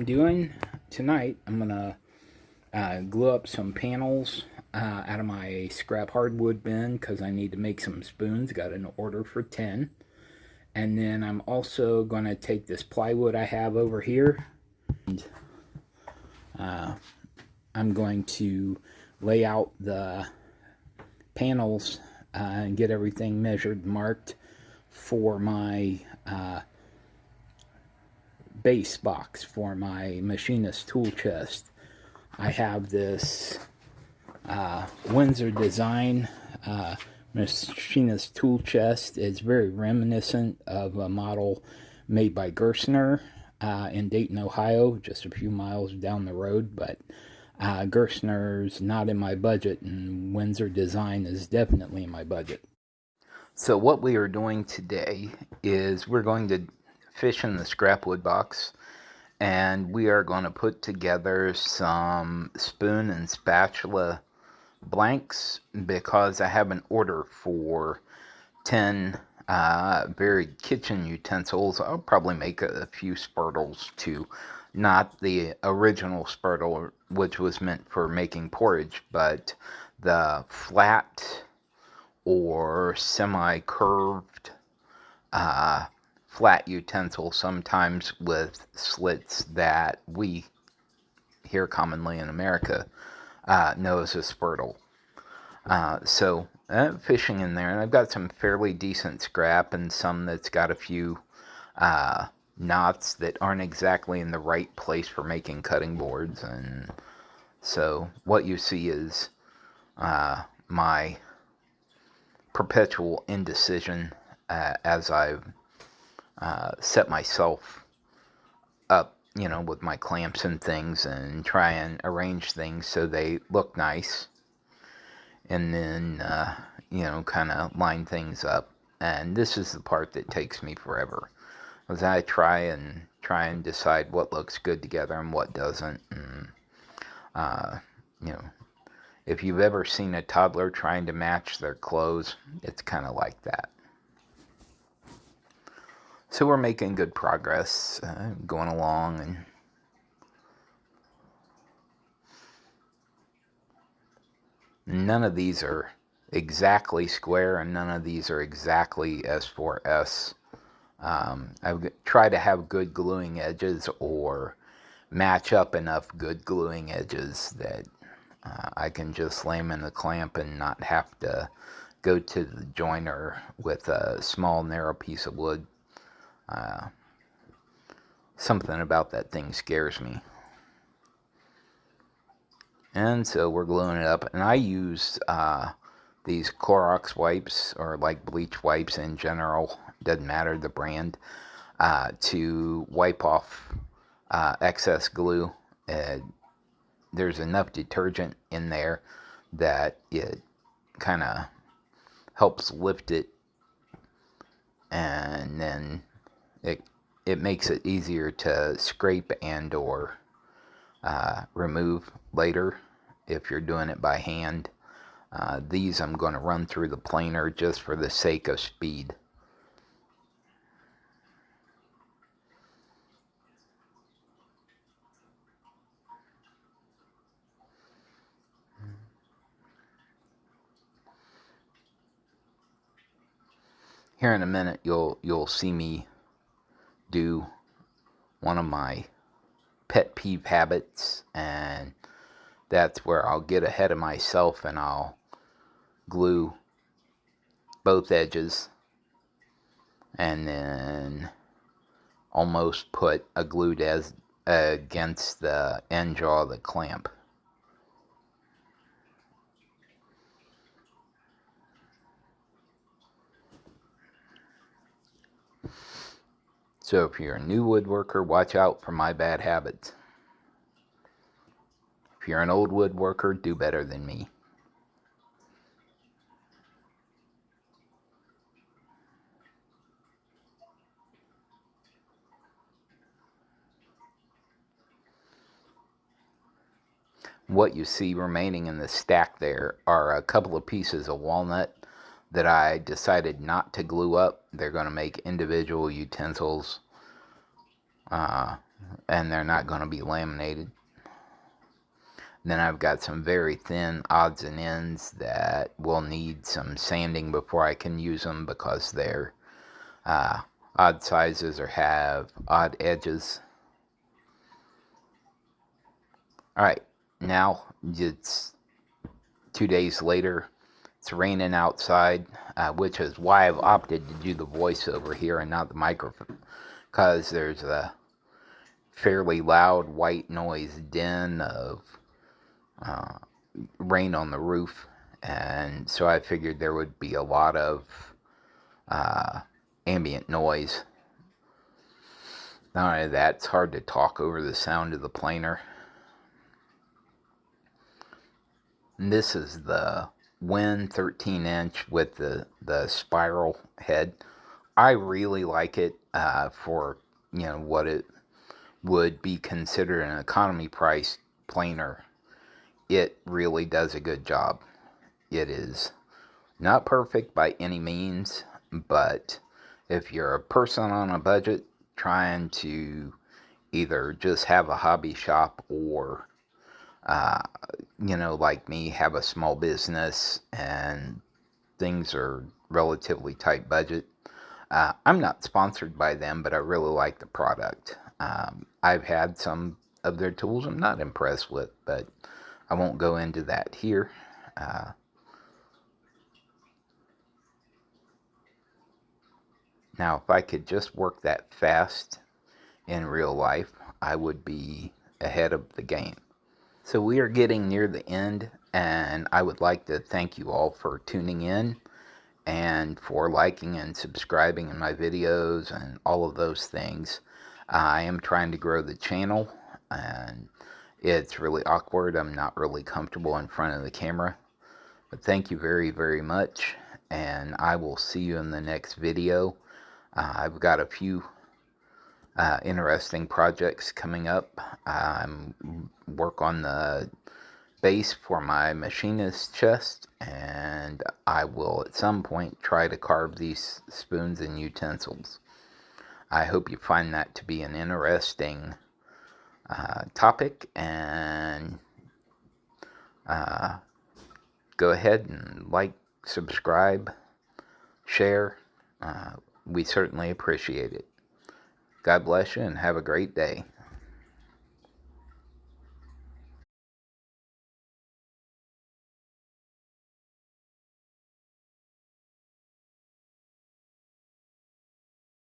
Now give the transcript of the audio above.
doing tonight, I'm gonna glue up some panels out of my scrap hardwood bin because I need to make some spoons. Got an order for 10. And then I'm also gonna take this plywood I have over here, and I'm going to lay out the panels and get everything measured, marked for my base box for my machinist tool chest. I have this Windsor design machinist tool chest. It's very reminiscent of a model made by Gerstner in Dayton, Ohio, just a few miles down the road, but Gerstner's not in my budget, and Windsor design is definitely in my budget. So what we are doing today is we're going to fish in the scrap wood box, and we are going to put together some spoon and spatula blanks because I have an order for 10 varied kitchen utensils. I'll probably make a few spurtles too. Not the original spurtle, which was meant for making porridge, but the flat or semi-curved flat utensil, sometimes with slits, that we here commonly in America know as a spurtle. So fishing in there, and I've got some fairly decent scrap and some that's got a few knots that aren't exactly in the right place for making cutting boards. And so what you see is my perpetual indecision as I've set myself up, with my clamps and things, and try and arrange things so they look nice, and then kind of line things up. And this is the part that takes me forever, as I try and decide what looks good together and what doesn't. And if you've ever seen a toddler trying to match their clothes, it's kind of like that. So we're making good progress, going along, and none of these are exactly square, and none of these are exactly S4S. I try to have good gluing edges, or match up enough good gluing edges that I can just lay them in the clamp and not have to go to the joiner with a small narrow piece of wood. Something about that thing scares me. And so we're gluing it up, and I use these Clorox wipes, or like bleach wipes in general, doesn't matter the brand, to wipe off excess glue. There's enough detergent in there that it kind of helps lift it, and then it makes it easier to scrape and or remove later if you're doing it by hand. These I'm going to run through the planer just for the sake of speed. Here in a minute you'll see me do one of my pet peeve habits, and that's where I'll get ahead of myself and I'll glue both edges and then almost put a glued against the end jaw of the clamp. So if you're a new woodworker, watch out for my bad habits. If you're an old woodworker, do better than me. What you see remaining in the stack there are a couple of pieces of walnut that I decided not to glue up. They're going to make individual utensils and they're not going to be laminated. Then I've got some very thin odds and ends that will need some sanding before I can use them because they're odd sizes or have odd edges. Alright, now it's 2 days later. It's raining outside, which is why I've opted to do the voiceover here and not the microphone, because there's a fairly loud white noise din of rain on the roof, and so I figured there would be a lot of ambient noise. Not only that, it's hard to talk over the sound of the planer. And this is the Win 13-inch with the spiral head. I really like it for, you know, what it would be considered an economy price planer. It really does a good job. It is not perfect by any means, but if you're a person on a budget trying to either just have a hobby shop or you know, like me, have a small business and things are relatively tight budget. I'm not sponsored by them, but I really like the product. I've had some of their tools I'm not impressed with, but I won't go into that here. Now, if I could just work that fast in real life, I would be ahead of the game. So we are getting near the end, and I would like to thank you all for tuning in and for liking and subscribing in my videos and all of those things. I am trying to grow the channel, and it's really awkward. I'm not really comfortable in front of the camera. But thank you very, very much, and I will see you in the next video. I've got a few interesting projects coming up. I'm work on the base for my machinist chest, and I will at some point try to carve these spoons and utensils. I hope you find that to be an interesting topic, and go ahead and like, subscribe, share. We certainly appreciate it. God bless you and have a great day.